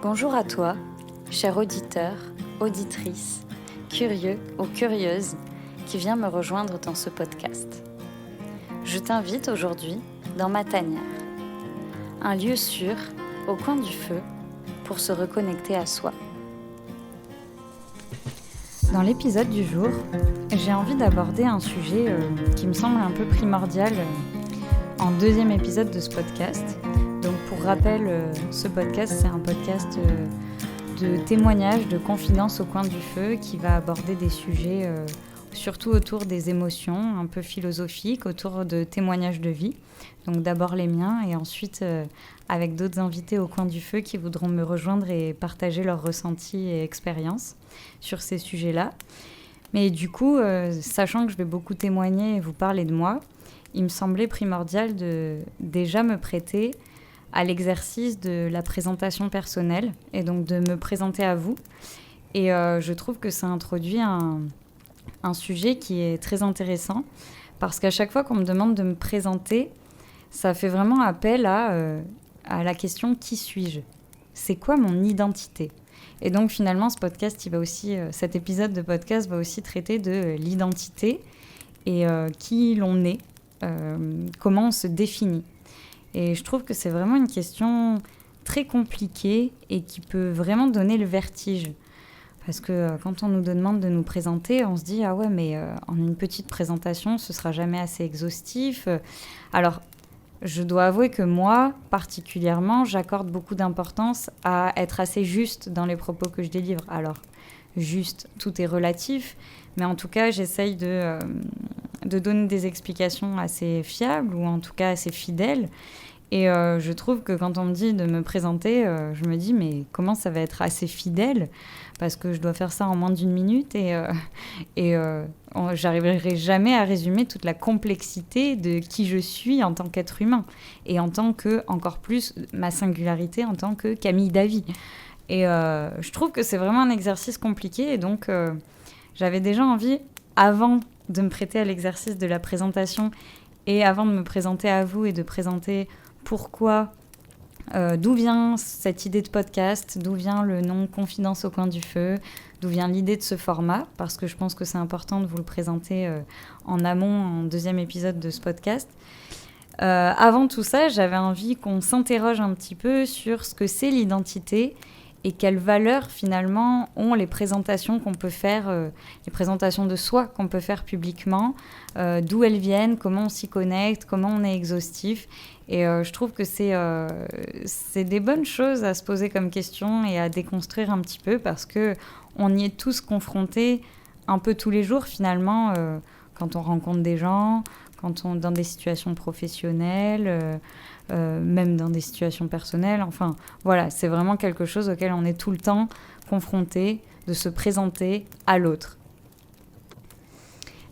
Bonjour à toi, cher auditeur, auditrice, curieux ou curieuse qui vient me rejoindre dans ce podcast. Je t'invite aujourd'hui dans ma tanière, un lieu sûr, au coin du feu, pour se reconnecter à soi. Dans l'épisode du jour, j'ai envie d'aborder un sujet qui me semble un peu primordial en deuxième épisode de ce podcast. Donc pour rappel, ce podcast, c'est un podcast de témoignages, de confidences au coin du feu qui va aborder des sujets surtout autour des émotions, un peu philosophiques, autour de témoignages de vie. Donc d'abord les miens et ensuite avec d'autres invités au coin du feu qui voudront me rejoindre et partager leurs ressentis et expériences sur ces sujets-là. Mais du coup, sachant que je vais beaucoup témoigner et vous parler de moi, il me semblait primordial de déjà me prêter à l'exercice de la présentation personnelle et donc de me présenter à vous. Et je trouve que ça introduit un sujet qui est très intéressant parce qu'à chaque fois qu'on me demande de me présenter, ça fait vraiment appel à la question « Qui suis-je » ? C'est quoi mon identité ? Et donc finalement, cet épisode de podcast va aussi traiter de l'identité et qui l'on est, comment on se définit. Et je trouve que c'est vraiment une question très compliquée et qui peut vraiment donner le vertige. Parce que quand on nous demande de nous présenter, on se dit « Ah ouais, mais en une petite présentation, ce ne sera jamais assez exhaustif. » Alors, je dois avouer que moi, particulièrement, j'accorde beaucoup d'importance à être assez juste dans les propos que je délivre. Alors, juste, tout est relatif, mais en tout cas, j'essaye de donner des explications assez fiables ou en tout cas assez fidèles. Et je trouve que quand on me dit de me présenter, je me dis mais comment ça va être assez fidèle ? Parce que je dois faire ça en moins d'une minute et j'arriverai jamais à résumer toute la complexité de qui je suis en tant qu'être humain et en tant que, encore plus, ma singularité en tant que Camille Davy. Et je trouve que c'est vraiment un exercice compliqué et donc j'avais déjà envie, avant de me prêter à l'exercice de la présentation et avant de me présenter à vous et de présenter pourquoi, d'où vient cette idée de podcast, d'où vient le nom Confidence au coin du feu, d'où vient l'idée de ce format, parce que je pense que c'est important de vous le présenter en amont, en deuxième épisode de ce podcast. Avant tout ça, j'avais envie qu'on s'interroge un petit peu sur ce que c'est l'identité et quelles valeurs finalement ont les présentations qu'on peut faire, les présentations de soi qu'on peut faire publiquement, d'où elles viennent, comment on s'y connecte, comment on est exhaustif. Et je trouve que c'est des bonnes choses à se poser comme question et à déconstruire un petit peu parce qu'on y est tous confrontés un peu tous les jours finalement quand on rencontre des gens, dans des situations professionnelles, même dans des situations personnelles. Enfin, voilà, c'est vraiment quelque chose auquel on est tout le temps confronté, de se présenter à l'autre.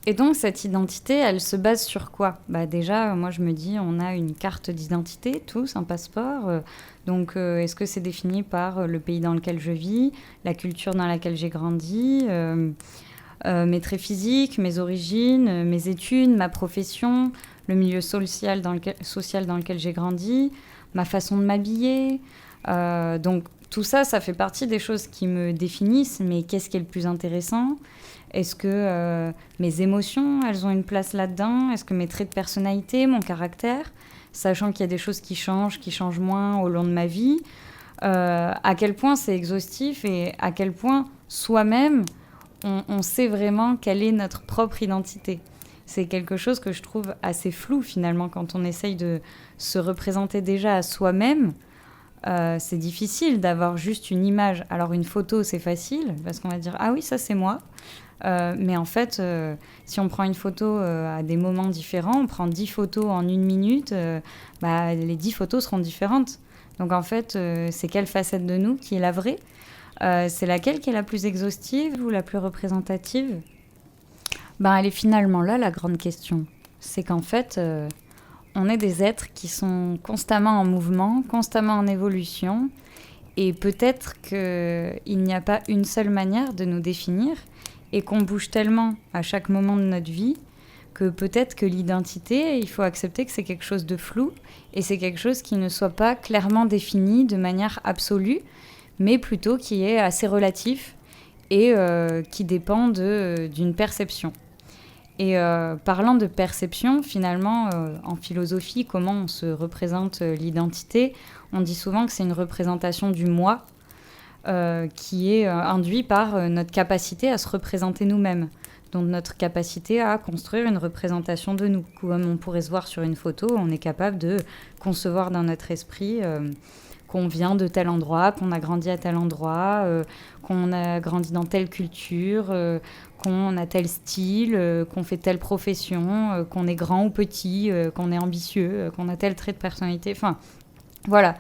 Et donc, cette identité, elle se base sur quoi ? Déjà, moi, je me dis, on a une carte d'identité, tous, un passeport. Donc, est-ce que c'est défini par le pays dans lequel je vis, la culture dans laquelle j'ai grandi, mes traits physiques, mes origines, mes études, ma profession, le milieu social dans lequel j'ai grandi, ma façon de m'habiller. Donc, tout ça, ça fait partie des choses qui me définissent, mais qu'est-ce qui est le plus intéressant ? Est-ce que mes émotions, elles ont une place là-dedans ? Est-ce que mes traits de personnalité, mon caractère, sachant qu'il y a des choses qui changent moins au long de ma vie, à quel point c'est exhaustif et à quel point soi-même, on sait vraiment quelle est notre propre identité. C'est quelque chose que je trouve assez flou finalement quand on essaye de se représenter déjà à soi-même. C'est difficile d'avoir juste une image. Alors une photo, c'est facile parce qu'on va dire « Ah oui, ça c'est moi ». Mais en fait, si on prend une photo à des moments différents, on prend 10 photos en une minute, les 10 photos seront différentes. Donc en fait, c'est quelle facette de nous qui est la vraie ? C'est laquelle qui est la plus exhaustive ou la plus représentative ? Elle est finalement là, la grande question. C'est qu'en fait, on est des êtres qui sont constamment en mouvement, constamment en évolution. Et peut-être qu'il n'y a pas une seule manière de nous définir et qu'on bouge tellement à chaque moment de notre vie que peut-être que l'identité, il faut accepter que c'est quelque chose de flou et c'est quelque chose qui ne soit pas clairement défini de manière absolue, mais plutôt qui est assez relatif et qui dépend d'une perception. Et parlant de perception, finalement, en philosophie, comment on se représente l'identité, on dit souvent que c'est une représentation du moi qui est induit par notre capacité à se représenter nous-mêmes. Donc notre capacité à construire une représentation de nous. Comme on pourrait se voir sur une photo, on est capable de concevoir dans notre esprit qu'on vient de tel endroit, qu'on a grandi à tel endroit, qu'on a grandi dans telle culture, qu'on a tel style, qu'on fait telle profession, qu'on est grand ou petit, qu'on est ambitieux, qu'on a tel trait de personnalité. Enfin, voilà.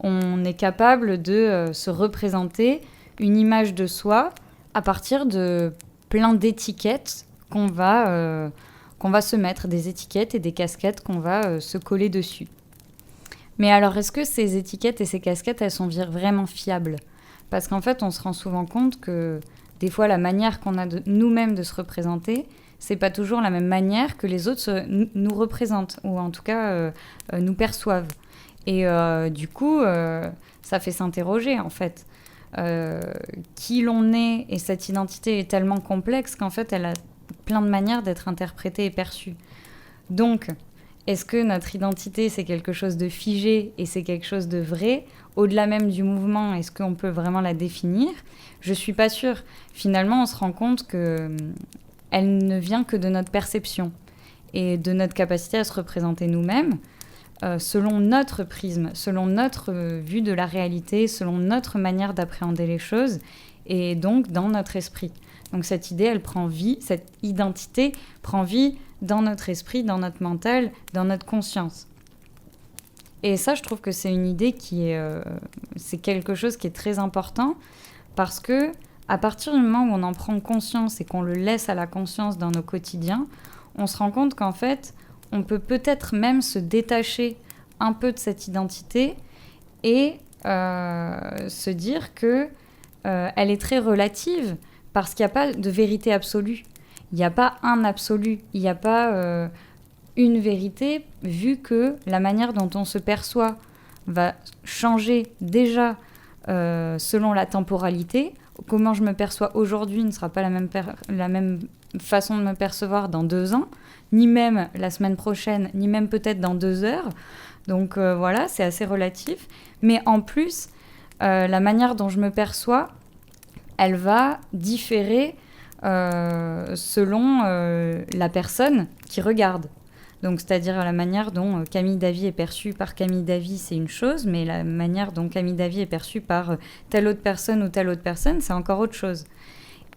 On est capable de se représenter une image de soi à partir de plein d'étiquettes qu'on va se mettre, des étiquettes et des casquettes qu'on va se coller dessus. Mais alors, est-ce que ces étiquettes et ces casquettes, elles sont vraiment fiables ? Parce qu'en fait, on se rend souvent compte que des fois, la manière qu'on a de nous-mêmes de se représenter, c'est pas toujours la même manière que les autres nous représentent, ou en tout cas nous perçoivent. Et du coup, ça fait s'interroger, en fait. Qui l'on est, et cette identité est tellement complexe qu'en fait, elle a plein de manières d'être interprétée et perçue. Donc, est-ce que notre identité, c'est quelque chose de figé et c'est quelque chose de vrai ? Au-delà même du mouvement, est-ce qu'on peut vraiment la définir ? Je ne suis pas sûre. Finalement, on se rend compte qu'elle ne vient que de notre perception et de notre capacité à se représenter nous-mêmes selon notre prisme, selon notre vue de la réalité, selon notre manière d'appréhender les choses et donc dans notre esprit. Donc cette idée, elle prend vie, cette identité prend vie dans notre esprit, dans notre mental, dans notre conscience. Et ça, je trouve que c'est une idée c'est quelque chose qui est très important parce que à partir du moment où on en prend conscience et qu'on le laisse à la conscience dans nos quotidiens, on se rend compte qu'en fait, on peut peut-être même se détacher un peu de cette identité et se dire que elle est très relative parce qu'il n'y a pas de vérité absolue. Il n'y a pas un absolu, il n'y a pas une vérité, vu que la manière dont on se perçoit va changer déjà selon la temporalité. Comment je me perçois aujourd'hui ne sera pas la même façon de me percevoir dans 2 ans, ni même la semaine prochaine, ni même peut-être dans 2 heures. Donc voilà, c'est assez relatif. Mais en plus, la manière dont je me perçois, elle va différer selon la personne qui regarde. Donc, c'est-à-dire la manière dont Camille Davy est perçue par Camille Davy, c'est une chose, mais la manière dont Camille Davy est perçue par telle autre personne ou telle autre personne, c'est encore autre chose.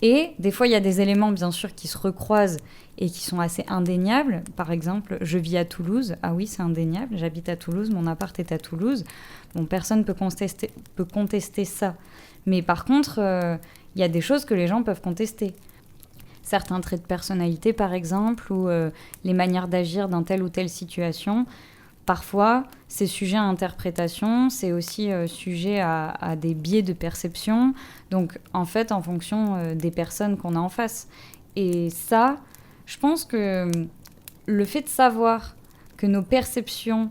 Et des fois, il y a des éléments, bien sûr, qui se recroisent et qui sont assez indéniables. Par exemple, je vis à Toulouse. Ah oui, c'est indéniable. J'habite à Toulouse, mon appart est à Toulouse. Bon, personne peut contester ça. Mais par contre, il y a des choses que les gens peuvent contester. Certains traits de personnalité, par exemple, ou les manières d'agir dans telle ou telle situation. Parfois, c'est sujet à interprétation, c'est aussi sujet à des biais de perception. Donc, en fait, en fonction des personnes qu'on a en face. Et ça, je pense que le fait de savoir que nos perceptions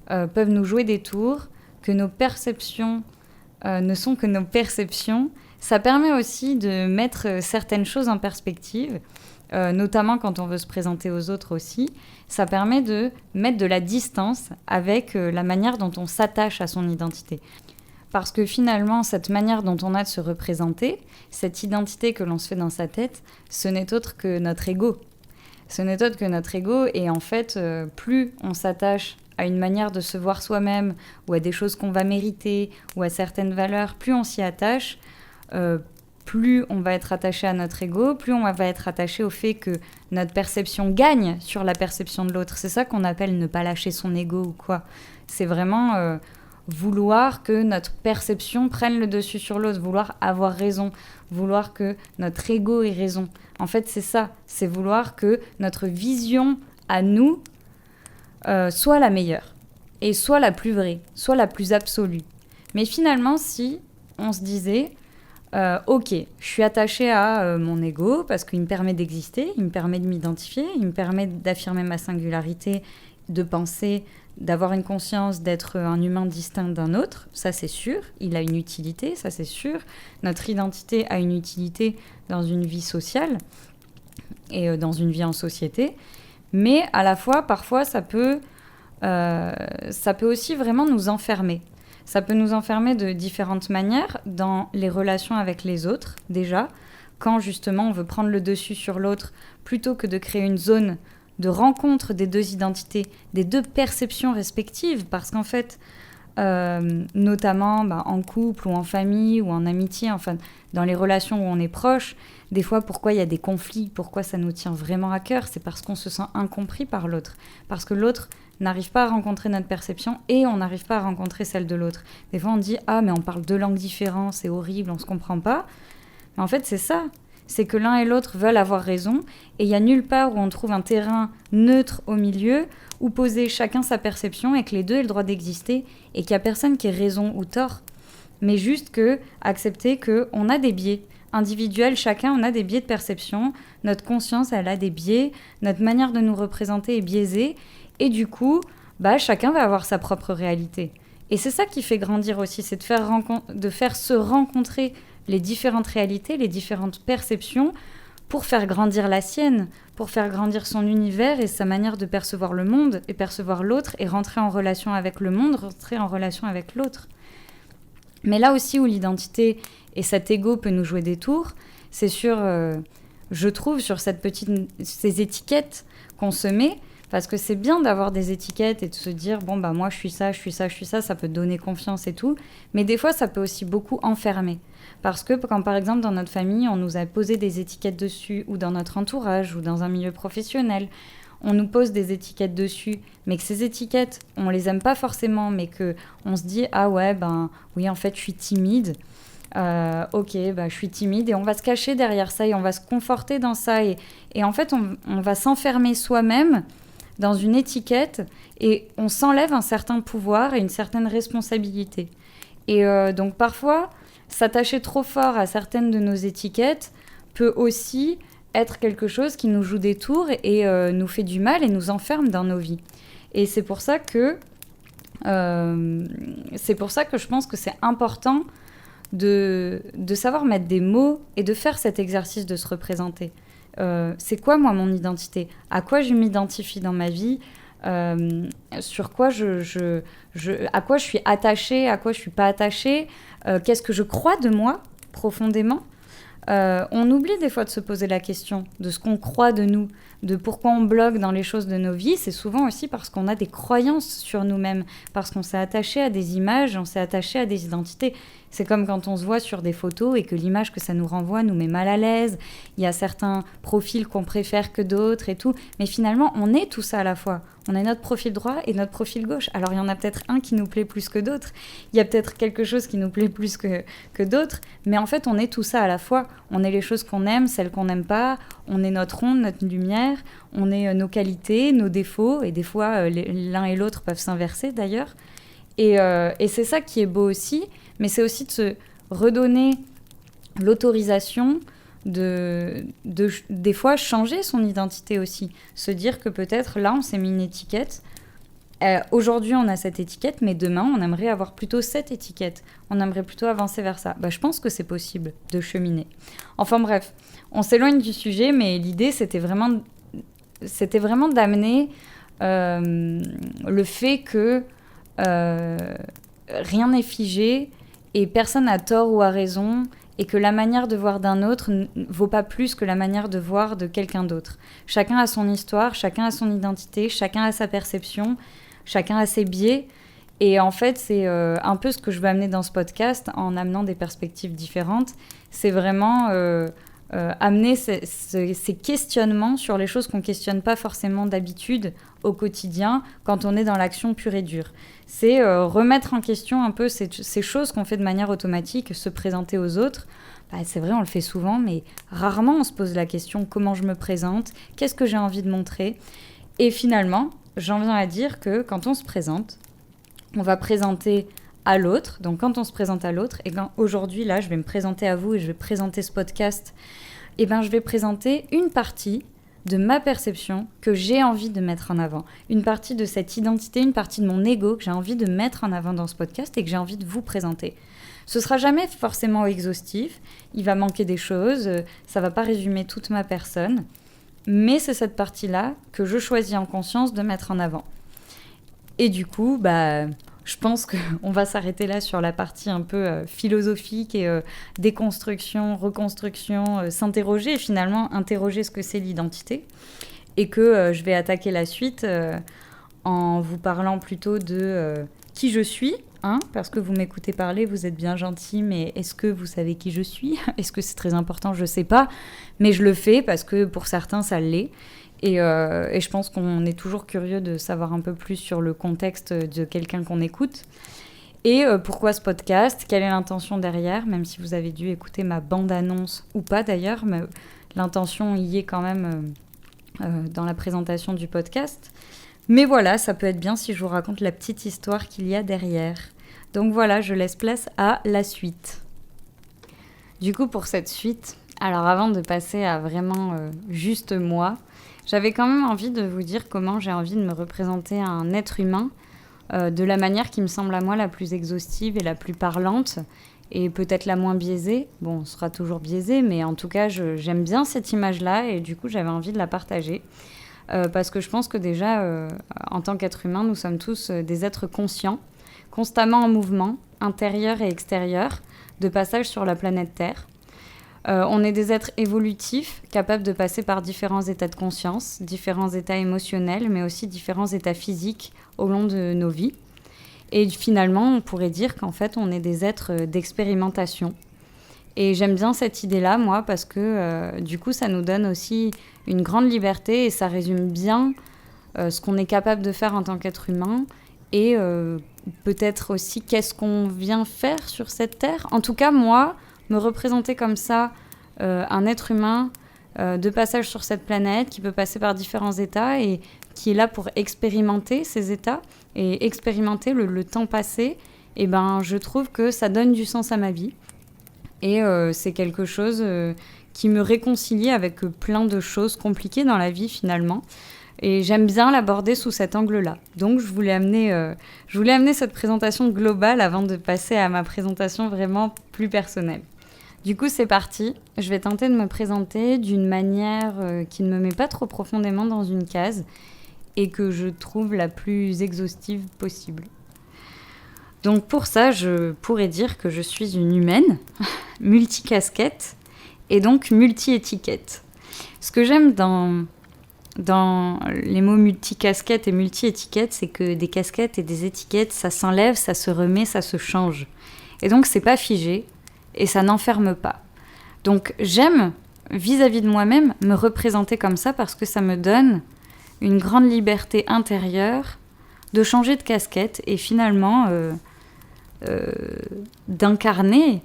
peuvent nous jouer des tours, que nos perceptions ne sont que nos perceptions, ça permet aussi de mettre certaines choses en perspective, notamment quand on veut se présenter aux autres aussi. Ça permet de mettre de la distance avec la manière dont on s'attache à son identité. Parce que finalement, cette manière dont on a de se représenter, cette identité que l'on se fait dans sa tête, ce n'est autre que notre ego. Ce n'est autre que notre ego, et en fait, plus on s'attache à une manière de se voir soi-même, ou à des choses qu'on va mériter, ou à certaines valeurs, plus on s'y attache, plus on va être attaché à notre ego, plus on va être attaché au fait que notre perception gagne sur la perception de l'autre. C'est ça qu'on appelle ne pas lâcher son ego ou quoi. C'est vraiment vouloir que notre perception prenne le dessus sur l'autre, vouloir avoir raison, vouloir que notre ego ait raison. En fait, c'est ça, c'est vouloir que notre vision à nous soit la meilleure, et soit la plus vraie, soit la plus absolue. Mais finalement, si on se disait... ok, je suis attachée à mon ego parce qu'il me permet d'exister, il me permet de m'identifier, il me permet d'affirmer ma singularité, de penser d'avoir une conscience d'être un humain distinct d'un autre, ça c'est sûr, il a une utilité, ça c'est sûr. Notre identité a une utilité dans une vie sociale et dans une vie en société, mais à la fois, parfois, ça peut aussi vraiment nous enfermer. Ça peut nous enfermer de différentes manières dans les relations avec les autres, déjà, quand justement on veut prendre le dessus sur l'autre, plutôt que de créer une zone de rencontre des deux identités, des deux perceptions respectives, parce qu'en fait, notamment en couple ou en famille ou en amitié, enfin dans les relations où on est proche, des fois pourquoi il y a des conflits, pourquoi ça nous tient vraiment à cœur, c'est parce qu'on se sent incompris par l'autre, parce que l'autre n'arrive pas à rencontrer notre perception et on n'arrive pas à rencontrer celle de l'autre. Des fois on dit « Ah mais on parle deux langues différentes, c'est horrible, on ne se comprend pas ». Mais en fait c'est ça, c'est que l'un et l'autre veulent avoir raison et il n'y a nulle part où on trouve un terrain neutre au milieu où poser chacun sa perception et que les deux aient le droit d'exister et qu'il n'y a personne qui ait raison ou tort, mais juste que accepter qu'on a des biais individuels, chacun on a des biais de perception, notre conscience elle a des biais, notre manière de nous représenter est biaisée et du coup chacun va avoir sa propre réalité. Et c'est ça qui fait grandir aussi, c'est de faire se rencontrer les différentes réalités, les différentes perceptions pour faire grandir la sienne, pour faire grandir son univers et sa manière de percevoir le monde et percevoir l'autre et rentrer en relation avec le monde, rentrer en relation avec l'autre. Mais là aussi où l'identité et cet ego peut nous jouer des tours, c'est je trouve, sur ces étiquettes qu'on se met, parce que c'est bien d'avoir des étiquettes et de se dire, moi je suis ça, ça peut donner confiance et tout, mais des fois ça peut aussi beaucoup enfermer. Parce que quand par exemple dans notre famille, on nous a posé des étiquettes dessus, ou dans notre entourage, ou dans un milieu professionnel, on nous pose des étiquettes dessus, mais que ces étiquettes, on les aime pas forcément, mais qu'on se dit, ah ouais, oui en fait je suis timide, je suis timide, et on va se cacher derrière ça, et on va se conforter dans ça, et en fait on va s'enfermer soi-même dans une étiquette, et on s'enlève un certain pouvoir et une certaine responsabilité. Et donc parfois, s'attacher trop fort à certaines de nos étiquettes peut aussi être quelque chose qui nous joue des tours et nous fait du mal et nous enferme dans nos vies. Et c'est pour ça que je pense que c'est important de savoir mettre des mots et de faire cet exercice de se représenter. C'est quoi, moi, mon identité ? À quoi je m'identifie dans ma vie ? Sur quoi à quoi je suis attachée, à quoi je suis pas attachée, qu'est-ce que je crois de moi profondément. On oublie des fois de se poser la question de ce qu'on croit de nous, de pourquoi on bloque dans les choses de nos vies. C'est souvent aussi parce qu'on a des croyances sur nous-mêmes, parce qu'on s'est attaché à des images, on s'est attaché à des identités. C'est comme quand on se voit sur des photos et que l'image que ça nous renvoie nous met mal à l'aise. Il y a certains profils qu'on préfère que d'autres et tout. Mais finalement, on est tout ça à la fois. On a notre profil droit et notre profil gauche. Alors, il y en a peut-être un qui nous plaît plus que d'autres. Il y a peut-être quelque chose qui nous plaît plus que d'autres. Mais en fait, on est tout ça à la fois. On est les choses qu'on aime, celles qu'on n'aime pas. On est notre onde, notre lumière. On est nos qualités, nos défauts. Et des fois, l'un et l'autre peuvent s'inverser d'ailleurs. Et c'est ça qui est beau aussi. Mais c'est aussi de se redonner l'autorisation de des fois changer son identité aussi. Se dire que peut-être là, on s'est mis une étiquette. Aujourd'hui, on a cette étiquette, mais demain, on aimerait avoir plutôt cette étiquette. On aimerait plutôt avancer vers ça. Je pense que c'est possible de cheminer. Enfin bref, on s'éloigne du sujet, mais l'idée, c'était vraiment d'amener le fait que rien n'est figé et personne n'a tort ou a raison, et que la manière de voir d'un autre ne vaut pas plus que la manière de voir de quelqu'un d'autre. Chacun a son histoire, chacun a son identité, chacun a sa perception, chacun a ses biais. Et en fait, c'est un peu ce que je veux amener dans ce podcast en amenant des perspectives différentes. C'est vraiment amener ces questionnements sur les choses qu'on ne questionne pas forcément d'habitude au quotidien quand on est dans l'action pure et dure. C'est remettre en question un peu ces choses qu'on fait de manière automatique, se présenter aux autres. C'est vrai, on le fait souvent, mais rarement on se pose la question comment je me présente, qu'est-ce que j'ai envie de montrer. Et finalement, j'en viens à dire que quand on se présente, on va présenter à l'autre. Donc quand on se présente à l'autre, et quand aujourd'hui, là, je vais me présenter à vous et je vais présenter ce podcast, je vais présenter une partie de ma perception que j'ai envie de mettre en avant. Une partie de cette identité, une partie de mon ego que j'ai envie de mettre en avant dans ce podcast et que j'ai envie de vous présenter. Ce sera jamais forcément exhaustif, il va manquer des choses, ça va pas résumer toute ma personne, mais c'est cette partie-là que je choisis en conscience de mettre en avant. Et du coup, je pense qu'on va s'arrêter là sur la partie un peu philosophique et déconstruction, reconstruction, s'interroger et finalement interroger ce que c'est l'identité. Et que je vais attaquer la suite en vous parlant plutôt de qui je suis, parce que vous m'écoutez parler, vous êtes bien gentil, mais est-ce que vous savez qui je suis ? Est-ce que c'est très important ? Je ne sais pas, mais je le fais parce que pour certains, ça l'est. Et je pense qu'on est toujours curieux de savoir un peu plus sur le contexte de quelqu'un qu'on écoute. Et pourquoi ce podcast ? Quelle est l'intention derrière ? Même si vous avez dû écouter ma bande-annonce ou pas d'ailleurs, mais l'intention y est quand même dans la présentation du podcast. Mais voilà, ça peut être bien si je vous raconte la petite histoire qu'il y a derrière. Donc voilà, je laisse place à la suite. Du coup, pour cette suite, alors avant de passer à vraiment juste moi, j'avais quand même envie de vous dire comment j'ai envie de me représenter un être humain de la manière qui me semble à moi la plus exhaustive et la plus parlante et peut-être la moins biaisée. Bon, on sera toujours biaisé, mais en tout cas, j'aime bien cette image-là et du coup, j'avais envie de la partager. Parce que je pense que déjà, en tant qu'être humain, nous sommes tous des êtres conscients, constamment en mouvement, intérieur et extérieur, de passage sur la planète Terre. On est des êtres évolutifs, capables de passer par différents états de conscience, différents états émotionnels, mais aussi différents états physiques au long de nos vies. Et finalement, on pourrait dire qu'en fait, on est des êtres d'expérimentation. Et j'aime bien cette idée-là, moi, parce que du coup, ça nous donne aussi une grande liberté et ça résume bien ce qu'on est capable de faire en tant qu'être humain et peut-être aussi qu'est-ce qu'on vient faire sur cette terre. En tout cas, moi, me représenter comme ça, un être humain de passage sur cette planète qui peut passer par différents états et qui est là pour expérimenter ces états et expérimenter le temps passé, et je trouve que ça donne du sens à ma vie. Et c'est quelque chose qui me réconcilie avec plein de choses compliquées dans la vie finalement. Et j'aime bien l'aborder sous cet angle-là. Donc je voulais amener cette présentation globale avant de passer à ma présentation vraiment plus personnelle. Du coup, c'est parti. Je vais tenter de me présenter d'une manière qui ne me met pas trop profondément dans une case et que je trouve la plus exhaustive possible. Donc pour ça, je pourrais dire que je suis une humaine, multicasquette et donc multi-étiquette. Ce que j'aime dans les mots multicasquette et multi-étiquette, c'est que des casquettes et des étiquettes, ça s'enlève, ça se remet, ça se change. Et donc c'est pas figé et ça n'enferme pas. Donc j'aime, vis-à-vis de moi-même, me représenter comme ça parce que ça me donne une grande liberté intérieure de changer de casquette et finalement d'incarner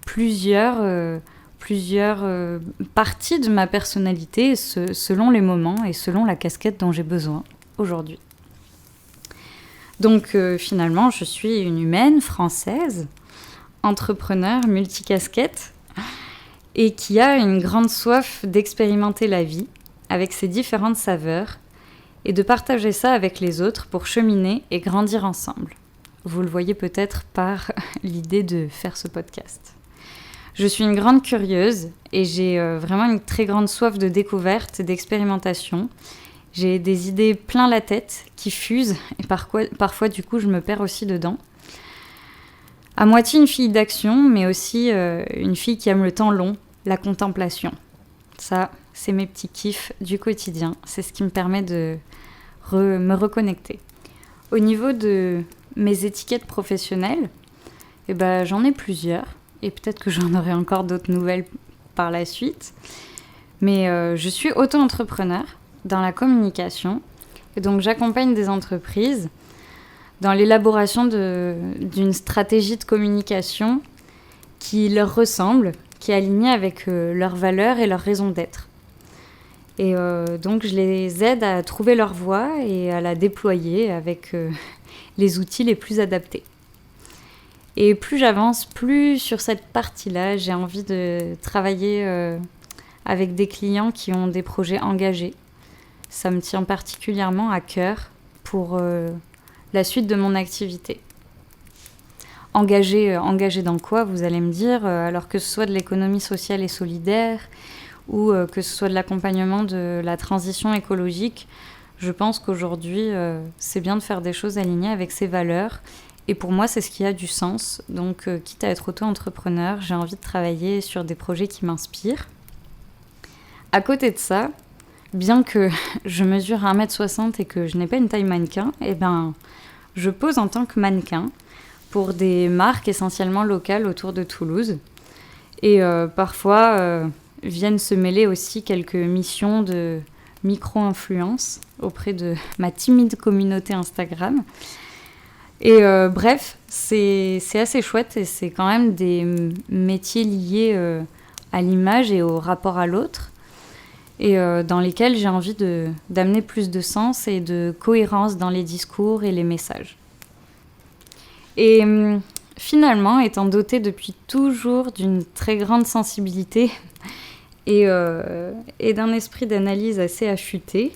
plusieurs parties de ma personnalité selon les moments et selon la casquette dont j'ai besoin aujourd'hui. Donc finalement, je suis une humaine française, entrepreneur, multicasquette, et qui a une grande soif d'expérimenter la vie avec ses différentes saveurs et de partager ça avec les autres pour cheminer et grandir ensemble. Vous le voyez peut-être par l'idée de faire ce podcast. Je suis une grande curieuse et j'ai vraiment une très grande soif de découverte et d'expérimentation. J'ai des idées plein la tête qui fusent et parfois du coup je me perds aussi dedans. À moitié une fille d'action, mais aussi une fille qui aime le temps long, la contemplation. Ça, c'est mes petits kiffs du quotidien. C'est ce qui me permet de me reconnecter. Au niveau de mes étiquettes professionnelles, j'en ai plusieurs. Et peut-être que j'en aurai encore d'autres nouvelles par la suite. Mais je suis auto-entrepreneur dans la communication. Et donc j'accompagne des entreprises dans l'élaboration d'une stratégie de communication qui leur ressemble, qui est alignée avec leurs valeurs et leurs raisons d'être. Et donc je les aide à trouver leur voie et à la déployer avec les outils les plus adaptés. Et plus j'avance, plus sur cette partie-là, j'ai envie de travailler avec des clients qui ont des projets engagés. Ça me tient particulièrement à cœur pour la suite de mon activité. Engagé dans quoi, vous allez me dire, alors que ce soit de l'économie sociale et solidaire ou que ce soit de l'accompagnement de la transition écologique, je pense qu'aujourd'hui, c'est bien de faire des choses alignées avec ses valeurs. Et pour moi, c'est ce qui a du sens. Donc, quitte à être auto-entrepreneur, j'ai envie de travailler sur des projets qui m'inspirent. À côté de ça, bien que je mesure 1m60 et que je n'ai pas une taille mannequin, je pose en tant que mannequin pour des marques essentiellement locales autour de Toulouse. Et parfois, viennent se mêler aussi quelques missions de micro-influence auprès de ma timide communauté Instagram. Et bref, c'est assez chouette et c'est quand même des métiers liés à l'image et au rapport à l'autre et dans lesquels j'ai envie d'amener plus de sens et de cohérence dans les discours et les messages. Et finalement, étant dotée depuis toujours d'une très grande sensibilité et d'un esprit d'analyse assez affûté,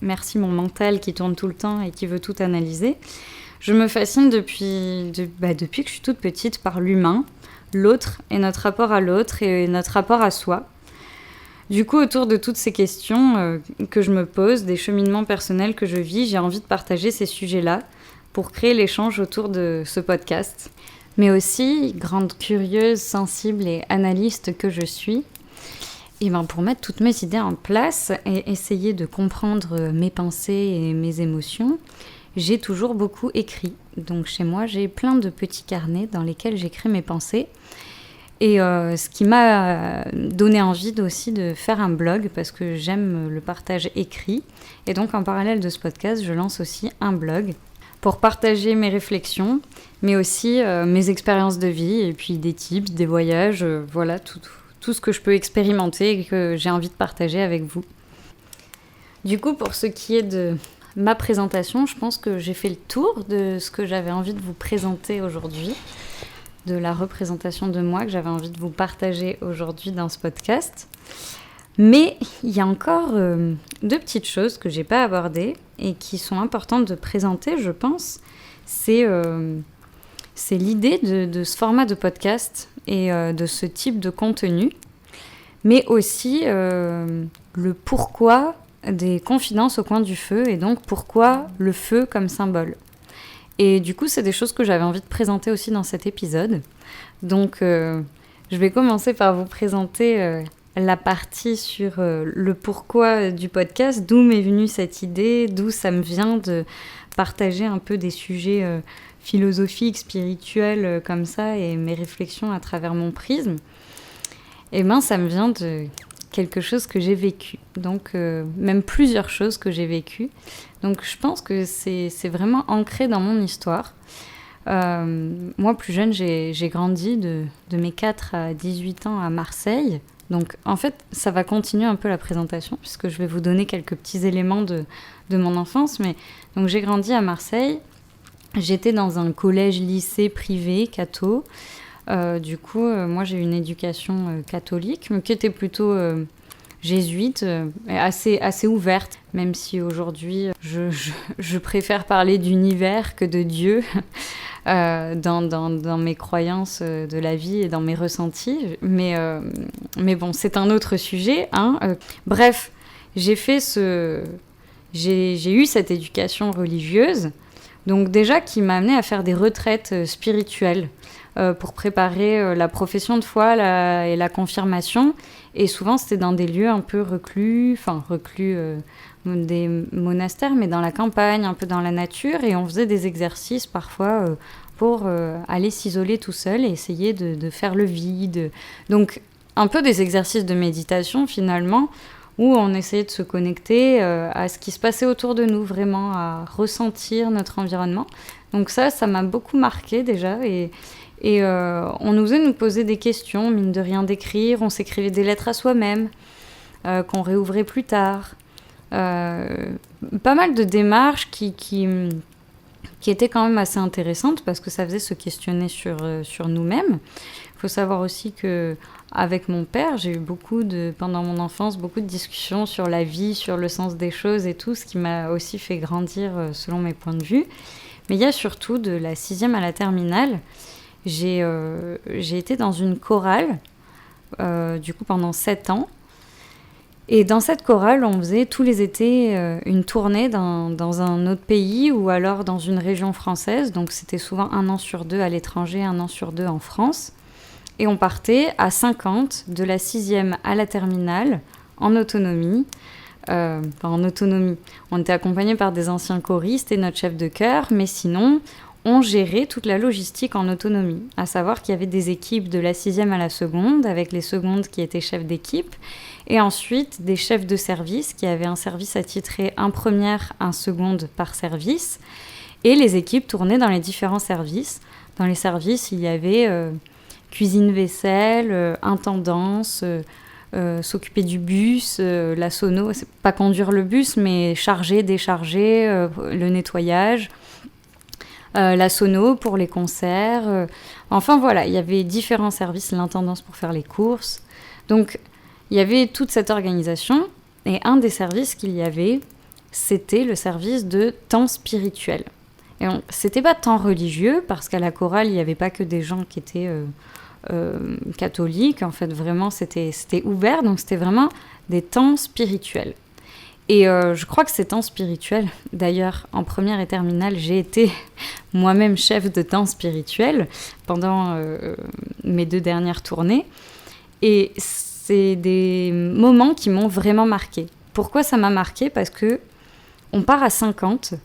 merci mon mental qui tourne tout le temps et qui veut tout analyser, je me fascine depuis que je suis toute petite par l'humain, l'autre et notre rapport à l'autre et notre rapport à soi. Du coup, autour de toutes ces questions que je me pose, des cheminements personnels que je vis, j'ai envie de partager ces sujets-là pour créer l'échange autour de ce podcast. Mais aussi, grande curieuse, sensible et analyste que je suis, et pour mettre toutes mes idées en place et essayer de comprendre mes pensées et mes émotions, j'ai toujours beaucoup écrit. Donc chez moi, j'ai plein de petits carnets dans lesquels j'écris mes pensées. Et ce qui m'a donné envie aussi de faire un blog parce que j'aime le partage écrit. Et donc en parallèle de ce podcast, je lance aussi un blog pour partager mes réflexions, mais aussi mes expériences de vie et puis des tips, des voyages, voilà, tout ce que je peux expérimenter et que j'ai envie de partager avec vous. Du coup, pour ce qui est de ma présentation, je pense que j'ai fait le tour de ce que j'avais envie de vous présenter aujourd'hui, de la représentation de moi que j'avais envie de vous partager aujourd'hui dans ce podcast. Mais il y a encore deux petites choses que j'ai pas abordées et qui sont importantes de présenter, je pense. C'est l'idée de ce format de podcast et de ce type de contenu, mais aussi le pourquoi des confidences au coin du feu et donc pourquoi le feu comme symbole. Et du coup, c'est des choses que j'avais envie de présenter aussi dans cet épisode. Donc, je vais commencer par vous présenter la partie sur le pourquoi du podcast, d'où m'est venue cette idée, d'où ça me vient de partager un peu des sujets philosophiques, spirituels comme ça et mes réflexions à travers mon prisme. Et ça me vient de quelque chose que j'ai vécu, donc même plusieurs choses que j'ai vécues. Donc je pense que c'est vraiment ancré dans mon histoire. Moi, plus jeune, j'ai grandi de mes 4 à 18 ans à Marseille. Donc en fait, ça va continuer un peu la présentation, puisque je vais vous donner quelques petits éléments de mon enfance. Mais donc j'ai grandi à Marseille. J'étais dans un collège-lycée privé, catho. Du coup, moi, j'ai eu une éducation catholique, mais qui était plutôt jésuite, assez ouverte, même si aujourd'hui, je préfère parler d'univers que de Dieu dans mes croyances de la vie et dans mes ressentis. Mais bon, c'est un autre sujet. Bref, j'ai eu cette éducation religieuse, donc déjà qui m'a amenée à faire des retraites spirituelles, pour préparer la profession de foi et la confirmation. Et souvent, c'était dans des lieux un peu reclus, des monastères, mais dans la campagne, un peu dans la nature. Et on faisait des exercices parfois pour aller s'isoler tout seul et essayer de faire le vide. Donc, un peu des exercices de méditation, finalement, où on essayait de se connecter à ce qui se passait autour de nous, vraiment à ressentir notre environnement. Donc ça m'a beaucoup marqué déjà. Et on osait nous poser des questions, mine de rien d'écrire, on s'écrivait des lettres à soi-même, qu'on réouvrait plus tard. Pas mal de démarches qui étaient quand même assez intéressantes parce que ça faisait se questionner sur nous-mêmes. Il faut savoir aussi que avec mon père, j'ai eu pendant mon enfance, beaucoup de discussions sur la vie, sur le sens des choses et tout, ce qui m'a aussi fait grandir selon mes points de vue. Mais il y a surtout de la 6e à la terminale, j'ai été dans une chorale, du coup pendant 7 ans. Et dans cette chorale, on faisait tous les étés une tournée dans un autre pays ou alors dans une région française. Donc c'était souvent 1 an sur 2 à l'étranger, 1 an sur 2 en France. Et on partait à 50 de la 6e à la terminale en autonomie. On était accompagnés par des anciens choristes et notre chef de chœur, mais sinon, on gérait toute la logistique en autonomie. À savoir qu'il y avait des équipes de la 6e à la seconde, avec les secondes qui étaient chefs d'équipe, et ensuite des chefs de service qui avaient un service attitré, un première, un seconde par service, et les équipes tournaient dans les différents services. Dans les services, il y avait cuisine-vaisselle, intendance, s'occuper du bus, la sono, c'est pas conduire le bus, mais charger, décharger, le nettoyage, la sono pour les concerts. Enfin voilà, il y avait différents services, l'intendance pour faire les courses. Donc il y avait toute cette organisation et un des services qu'il y avait, c'était le service de temps spirituel. Et c'était pas temps religieux parce qu'à la chorale, il n'y avait pas que des gens qui étaient catholiques. En fait, vraiment, c'était ouvert. Donc, c'était vraiment des temps spirituels. Et je crois que ces temps spirituels, d'ailleurs, en première et terminale, j'ai été moi-même chef de temps spirituel pendant mes 2 dernières tournées. Et c'est des moments qui m'ont vraiment marquée. Pourquoi ça m'a marquée ? Parce que on part à 50,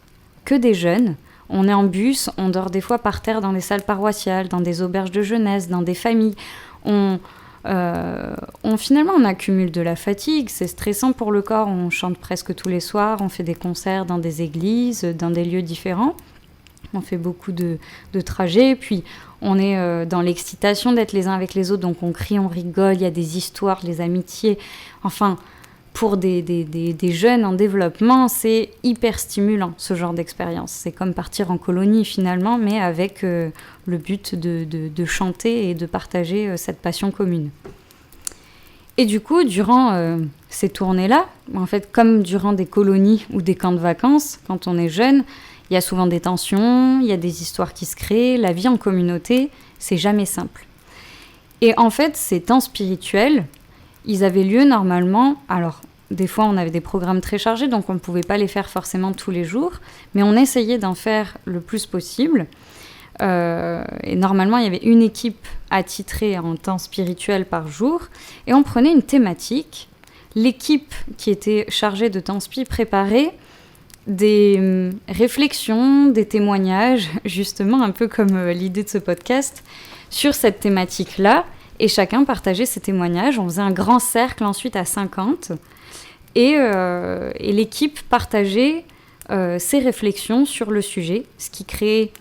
que des jeunes. On est en bus, on dort des fois par terre dans les salles paroissiales, dans des auberges de jeunesse, dans des familles. Finalement, on accumule de la fatigue, c'est stressant pour le corps. On chante presque tous les soirs, on fait des concerts dans des églises, dans des lieux différents. On fait beaucoup de trajets, puis on est dans l'excitation d'être les uns avec les autres, donc on crie, on rigole, il y a des histoires, des amitiés. Enfin, pour des jeunes en développement, c'est hyper stimulant, ce genre d'expérience. C'est comme partir en colonie, finalement, mais avec le but de chanter et de partager cette passion commune. Et du coup, durant ces tournées-là, en fait, comme durant des colonies ou des camps de vacances, quand on est jeune, il y a souvent des tensions, il y a des histoires qui se créent, la vie en communauté, c'est jamais simple. Et en fait, ces temps spirituels, ils avaient lieu normalement, alors des fois on avait des programmes très chargés, donc on ne pouvait pas les faire forcément tous les jours, mais on essayait d'en faire le plus possible. Et normalement, il y avait une équipe attitrée en temps spirituel par jour, et on prenait une thématique. L'équipe qui était chargée de temps spi préparait des réflexions, des témoignages, justement un peu comme l'idée de ce podcast, sur cette thématique-là, et chacun partageait ses témoignages. On faisait un grand cercle ensuite à 50, et l'équipe partageait ses réflexions sur le sujet, ce qui créait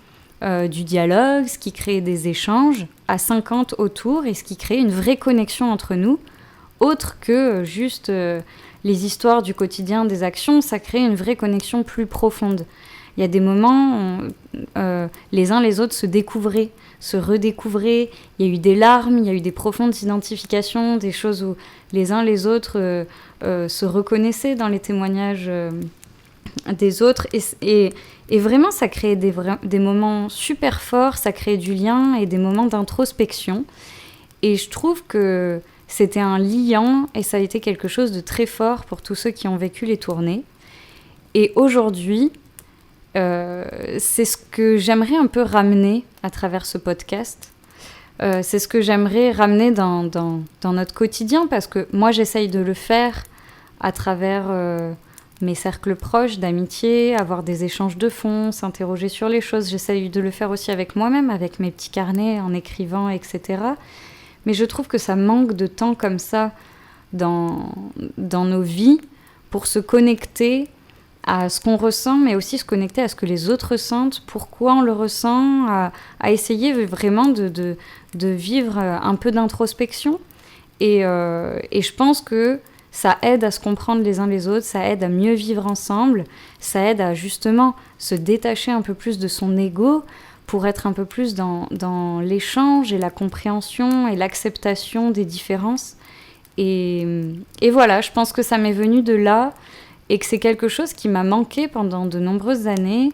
du dialogue, ce qui créait des échanges à 50 autour, et ce qui créait une vraie connexion entre nous, autre que juste les histoires du quotidien, des actions. Ça crée une vraie connexion plus profonde. Il y a des moments où les uns les autres se découvraient, se redécouvraient. Il y a eu des larmes, il y a eu des profondes identifications, des choses où les uns les autres se reconnaissaient dans les témoignages des autres. Et vraiment, ça créait des moments super forts, ça créait du lien et des moments d'introspection. Et je trouve que c'était un liant et ça a été quelque chose de très fort pour tous ceux qui ont vécu les tournées. Et aujourd'hui, c'est ce que j'aimerais un peu ramener à travers ce podcast. C'est ce que j'aimerais ramener dans notre quotidien, parce que moi, j'essaye de le faire à travers mes cercles proches d'amitié, avoir des échanges de fond, s'interroger sur les choses. J'essaye de le faire aussi avec moi-même, avec mes petits carnets, en écrivant, etc. Mais je trouve que ça manque de temps comme ça dans nos vies pour se connecter à ce qu'on ressent, mais aussi se connecter à ce que les autres ressentent, pourquoi on le ressent, à essayer vraiment de vivre un peu d'introspection. Et je pense que ça aide à se comprendre les uns les autres, ça aide à mieux vivre ensemble, ça aide à justement se détacher un peu plus de son ego pour être un peu plus dans l'échange et la compréhension et l'acceptation des différences. Et voilà, je pense que ça m'est venu de là et que c'est quelque chose qui m'a manqué pendant de nombreuses années.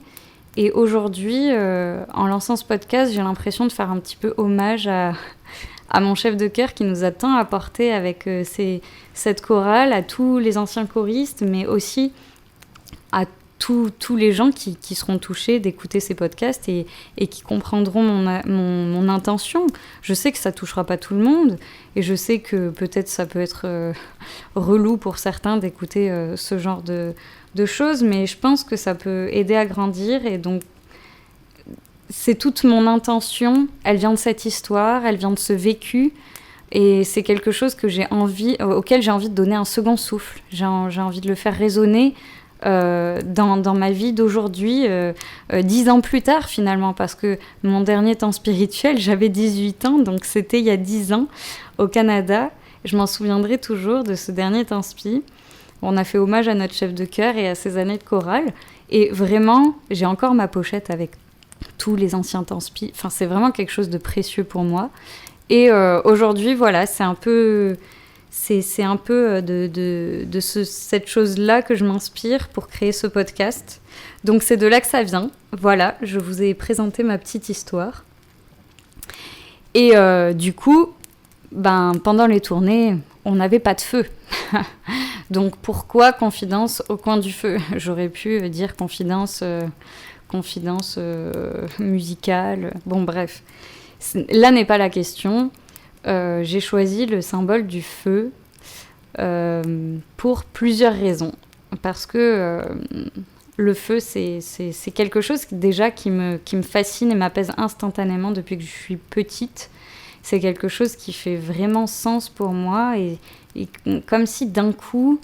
Et aujourd'hui, en lançant ce podcast, j'ai l'impression de faire un petit peu hommage à mon chef de chœur qui nous a tant apporté avec cette chorale, à tous les anciens choristes, mais aussi à tous les gens qui seront touchés d'écouter ces podcasts et qui comprendront mon intention. Je sais que ça ne touchera pas tout le monde et je sais que peut-être ça peut être relou pour certains d'écouter ce genre de choses, mais je pense que ça peut aider à grandir et donc c'est toute mon intention. Elle vient de cette histoire, elle vient de ce vécu et c'est quelque chose que auquel j'ai envie de donner un second souffle. J'ai envie de le faire résonner dans ma vie d'aujourd'hui, 10 ans plus tard finalement, parce que mon dernier temps spirituel, j'avais 18 ans, donc c'était il y a 10 ans au Canada. Je m'en souviendrai toujours de ce dernier temps spi. On a fait hommage à notre chef de chœur et à ses années de chorale. Et vraiment, j'ai encore ma pochette avec tous les anciens temps spi. Enfin, c'est vraiment quelque chose de précieux pour moi. Et aujourd'hui, voilà, c'est un peu de cette chose-là que je m'inspire pour créer ce podcast. Donc c'est de là que ça vient. Voilà, je vous ai présenté ma petite histoire. Et du coup, pendant les tournées, on n'avait pas de feu. Donc pourquoi confidence au coin du feu ? J'aurais pu dire confidence musicale. Bon bref, là n'est pas la question. J'ai choisi le symbole du feu pour plusieurs raisons. Parce que le feu, c'est quelque chose déjà qui me fascine et m'apaise instantanément depuis que je suis petite. C'est quelque chose qui fait vraiment sens pour moi et comme si d'un coup,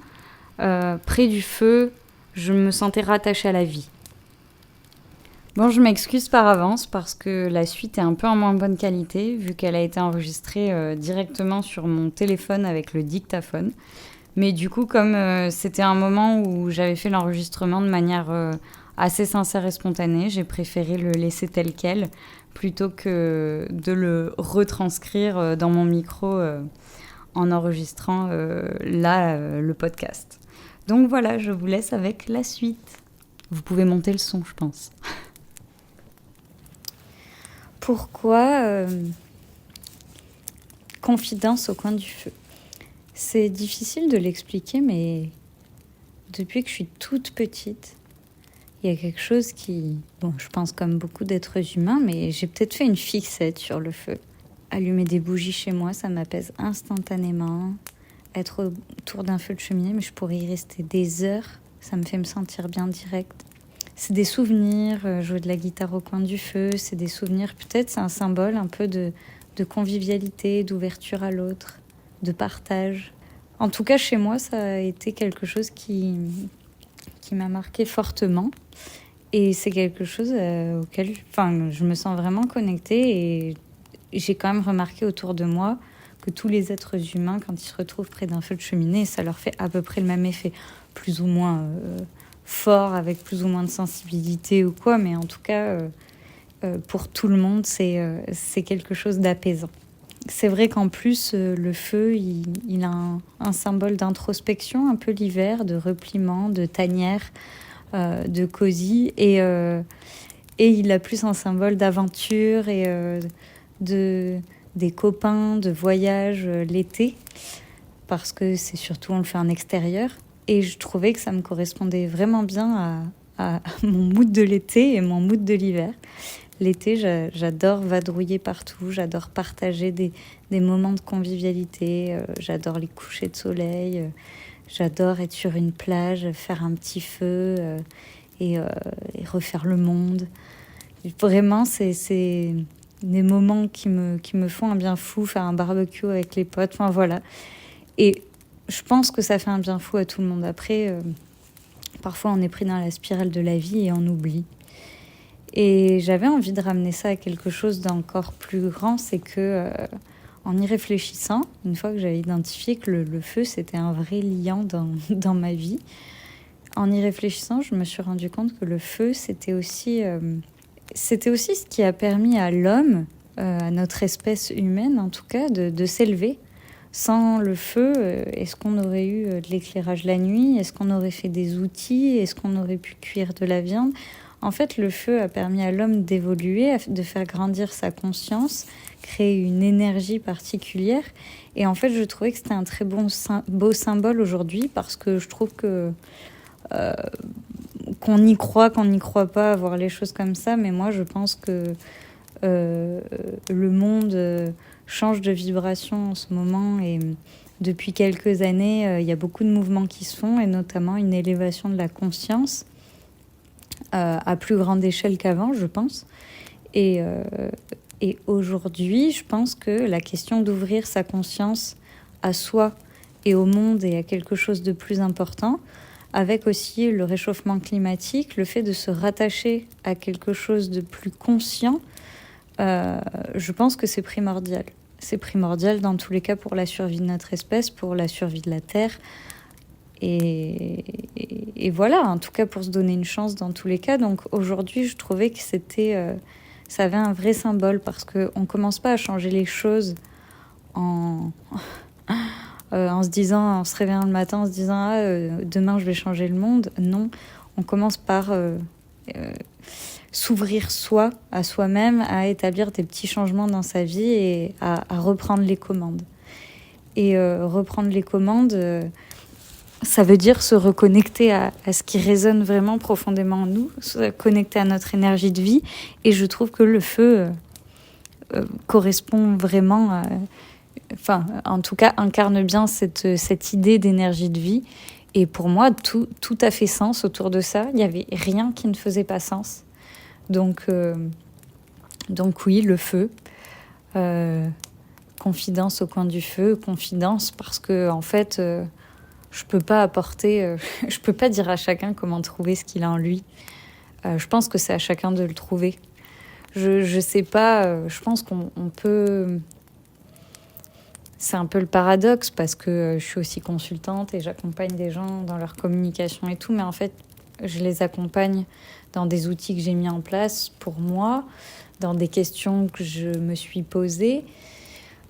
près du feu, je me sentais rattachée à la vie. Bon, je m'excuse par avance parce que la suite est un peu en moins bonne qualité vu qu'elle a été enregistrée directement sur mon téléphone avec le dictaphone. Mais du coup, comme c'était un moment où j'avais fait l'enregistrement de manière assez sincère et spontanée, j'ai préféré le laisser tel quel plutôt que de le retranscrire dans mon micro en enregistrant le podcast. Donc voilà, je vous laisse avec la suite. Vous pouvez monter le son, je pense. Pourquoi confidence au coin du feu ? C'est difficile de l'expliquer, mais depuis que je suis toute petite, il y a quelque chose qui... Bon, je pense comme beaucoup d'êtres humains, mais j'ai peut-être fait une fixette sur le feu. Allumer des bougies chez moi, ça m'apaise instantanément. Être autour d'un feu de cheminée, mais je pourrais y rester des heures. Ça me fait me sentir bien direct. C'est des souvenirs, jouer de la guitare au coin du feu, c'est des souvenirs, peut-être c'est un symbole un peu de convivialité, d'ouverture à l'autre, de partage. En tout cas, chez moi, ça a été quelque chose qui m'a marqué fortement. Et c'est quelque chose auquel je me sens vraiment connectée. Et j'ai quand même remarqué autour de moi que tous les êtres humains, quand ils se retrouvent près d'un feu de cheminée, ça leur fait à peu près le même effet, plus ou moins... fort, avec plus ou moins de sensibilité ou quoi, mais en tout cas, pour tout le monde, c'est quelque chose d'apaisant. C'est vrai qu'en plus, le feu, il a un symbole d'introspection, un peu l'hiver, de repliement, de tanière, de cosy, et il a plus un symbole d'aventure et des copains, de voyage l'été, parce que c'est surtout, on le fait en extérieur. Et je trouvais que ça me correspondait vraiment bien à mon mood de l'été et mon mood de l'hiver. L'été, j'adore vadrouiller partout, j'adore partager des moments de convivialité, j'adore les couchers de soleil, j'adore être sur une plage, faire un petit feu et refaire le monde. Vraiment, c'est des moments qui me font un bien fou, faire un barbecue avec les potes, enfin voilà. Et je pense que ça fait un bien fou à tout le monde. Après, parfois on est pris dans la spirale de la vie et on oublie. Et j'avais envie de ramener ça à quelque chose d'encore plus grand, c'est que en y réfléchissant, une fois que j'avais identifié que le feu c'était un vrai liant dans ma vie, en y réfléchissant, je me suis rendu compte que le feu c'était aussi c'était aussi ce qui a permis à l'homme, à notre espèce humaine en tout cas, de s'élever. Sans le feu, est-ce qu'on aurait eu de l'éclairage la nuit? Est-ce qu'on aurait fait des outils? Est-ce qu'on aurait pu cuire de la viande? En fait, le feu a permis à l'homme d'évoluer, de faire grandir sa conscience, créer une énergie particulière. Et en fait, je trouvais que c'était un très beau symbole aujourd'hui parce que je trouve que qu'on y croit, qu'on n'y croit pas, à voir les choses comme ça. Mais moi, je pense que le monde change de vibration en ce moment et depuis quelques années, il y a beaucoup de mouvements qui se font et notamment une élévation de la conscience à plus grande échelle qu'avant, je pense. Et aujourd'hui, je pense que la question d'ouvrir sa conscience à soi et au monde et à quelque chose de plus important, avec aussi le réchauffement climatique, le fait de se rattacher à quelque chose de plus conscient, je pense que c'est primordial. C'est primordial dans tous les cas pour la survie de notre espèce, pour la survie de la Terre. Et voilà, en tout cas pour se donner une chance dans tous les cas. Donc aujourd'hui, je trouvais que ça avait un vrai symbole parce qu'on ne commence pas à changer les choses en se disant, en se réveillant le matin, en se disant demain je vais changer le monde. Non, on commence par s'ouvrir à soi-même, à établir des petits changements dans sa vie et à reprendre les commandes. Et reprendre les commandes, ça veut dire se reconnecter à ce qui résonne vraiment profondément en nous, se connecter à notre énergie de vie. Et je trouve que le feu correspond vraiment, en tout cas incarne bien cette idée d'énergie de vie. Et pour moi, tout a fait sens autour de ça. Il n'y avait rien qui ne faisait pas sens. Donc oui, le feu. Confidence au coin du feu. Confidence parce que, en fait, je peux pas apporter... je peux pas dire à chacun comment trouver ce qu'il a en lui. Je pense que c'est à chacun de le trouver. Je sais pas... je pense qu'on peut... C'est un peu le paradoxe parce que je suis aussi consultante et j'accompagne des gens dans leur communication et tout, mais en fait, je les accompagne dans des outils que j'ai mis en place pour moi, dans des questions que je me suis posées.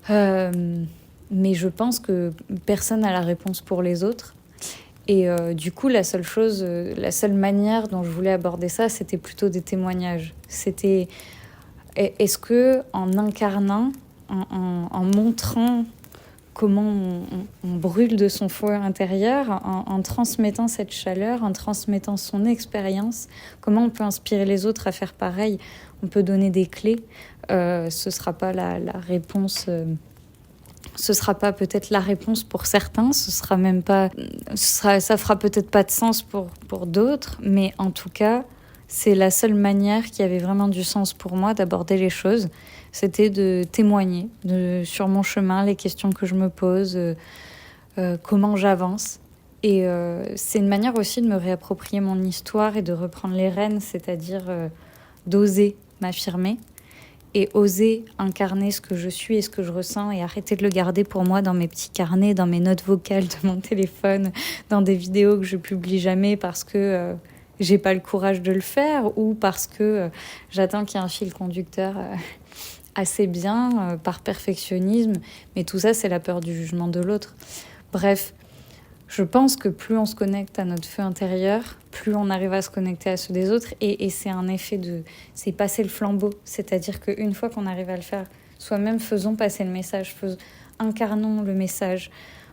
Mais je pense que personne n'a la réponse pour les autres. Et du coup, la seule manière dont je voulais aborder ça, c'était plutôt des témoignages. C'était, est-ce que en incarnant, en montrant comment on brûle de son feu intérieur, en transmettant cette chaleur, en transmettant son expérience, comment on peut inspirer les autres à faire pareil. On peut donner des clés. Ce sera pas la réponse. Ce sera pas peut-être la réponse pour certains. Ça fera peut-être pas de sens pour d'autres. Mais en tout cas, c'est la seule manière qui avait vraiment du sens pour moi d'aborder les choses. C'était de témoigner sur mon chemin, les questions que je me pose, comment j'avance. Et c'est une manière aussi de me réapproprier mon histoire et de reprendre les rênes, c'est-à-dire d'oser m'affirmer et oser incarner ce que je suis et ce que je ressens et arrêter de le garder pour moi dans mes petits carnets, dans mes notes vocales de mon téléphone, dans des vidéos que je publie jamais parce que j'ai pas le courage de le faire ou parce que j'attends qu'il y ait un fil conducteur assez bien par perfectionnisme. Mais tout ça, c'est la peur du jugement de l'autre. Bref, je pense que plus on se connecte à notre feu intérieur, plus on arrive à se connecter à ceux des autres. Et c'est un effet c'est passer le flambeau. C'est-à-dire qu'une fois qu'on arrive à le faire soi-même, faisons passer le message. Incarnons le message.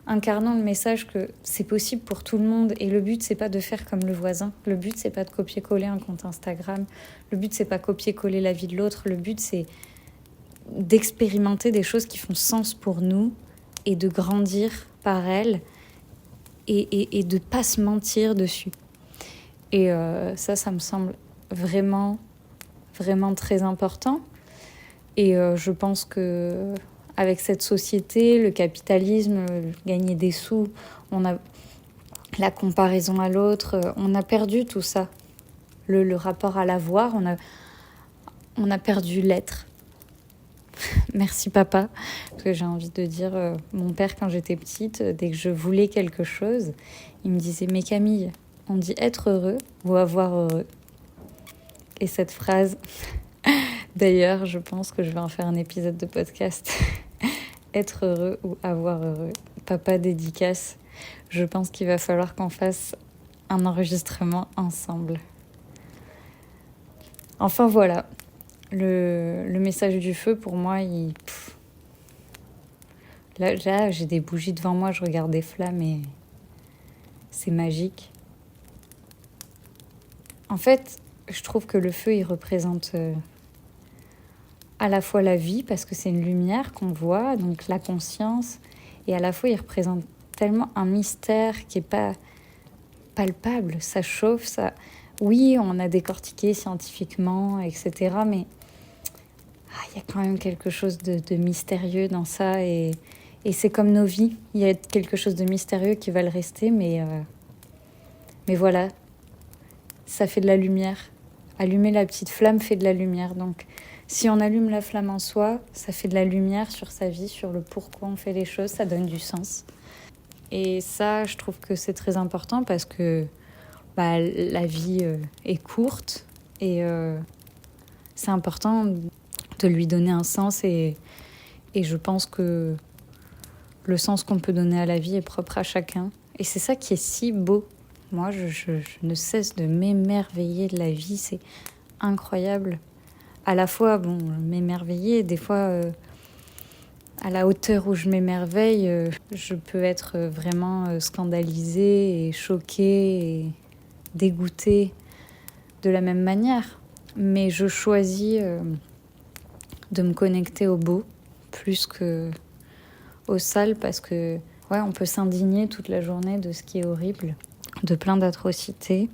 Incarnons le message que c'est possible pour tout le monde. Et le but, c'est pas de faire comme le voisin. Le but, c'est pas de copier-coller un compte Instagram. Le but, c'est pas copier-coller la vie de l'autre. Le but, c'est d'expérimenter des choses qui font sens pour nous et de grandir par elles. Et de ne pas se mentir dessus. Et ça me semble vraiment, vraiment très important. Et je pense que avec cette société, le capitalisme, gagner des sous, on a la comparaison à l'autre, on a perdu tout ça. Le rapport à l'avoir, on a perdu l'être. Merci papa, parce que j'ai envie de dire, mon père quand j'étais petite, dès que je voulais quelque chose, il me disait « Mais Camille, on dit être heureux ou avoir heureux ?» Et cette phrase, d'ailleurs, je pense que je vais en faire un épisode de podcast. Être heureux ou avoir heureux. Papa dédicace. Je pense qu'il va falloir qu'on fasse un enregistrement ensemble. Enfin voilà, le message du feu pour moi, là j'ai des bougies devant moi, je regarde des flammes et c'est magique. En fait, je trouve que le feu il représente à la fois la vie parce que c'est une lumière qu'on voit, donc la conscience, et à la fois il représente tellement un mystère qui est pas palpable, ça chauffe, ça. Oui, on a décortiqué scientifiquement, etc. Mais il y a quand même quelque chose de mystérieux dans ça. Et c'est comme nos vies. Il y a quelque chose de mystérieux qui va le rester. Mais voilà, ça fait de la lumière. Allumer la petite flamme fait de la lumière. Donc, si on allume la flamme en soi, ça fait de la lumière sur sa vie, sur le pourquoi on fait les choses. Ça donne du sens. Et ça, je trouve que c'est très important parce que la vie est courte et c'est important de lui donner un sens et je pense que le sens qu'on peut donner à la vie est propre à chacun et c'est ça qui est si beau. Moi, je ne cesse de m'émerveiller de la vie, c'est incroyable. À la fois, m'émerveiller, des fois, à la hauteur où je m'émerveille, je peux être vraiment scandalisée et choquée et dégoûtée de la même manière, mais je choisis de me connecter au beau plus que au sale parce que on peut s'indigner toute la journée de ce qui est horrible, de plein d'atrocités.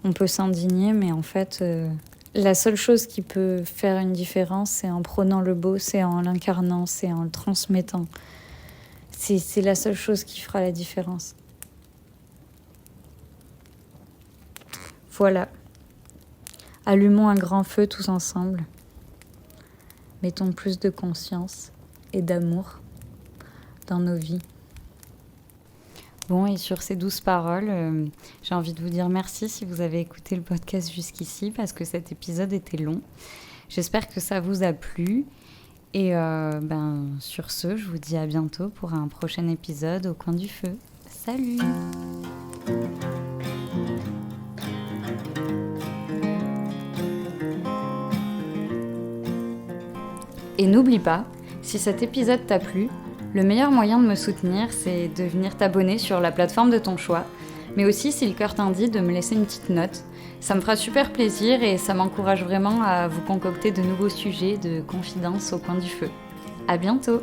On peut s'indigner, mais en fait, la seule chose qui peut faire une différence, c'est en prônant le beau, c'est en l'incarnant, c'est en le transmettant. C'est la seule chose qui fera la différence. Voilà. Allumons un grand feu tous ensemble. Mettons plus de conscience et d'amour dans nos vies. Bon, et sur ces douces paroles, j'ai envie de vous dire merci si vous avez écouté le podcast jusqu'ici parce que cet épisode était long. J'espère que ça vous a plu. Et sur ce, je vous dis à bientôt pour un prochain épisode au coin du feu. Salut! Et n'oublie pas, si cet épisode t'a plu, le meilleur moyen de me soutenir, c'est de venir t'abonner sur la plateforme de ton choix, mais aussi, si le cœur t'indique, de me laisser une petite note. Ça me fera super plaisir et ça m'encourage vraiment à vous concocter de nouveaux sujets de confidence au coin du feu. À bientôt!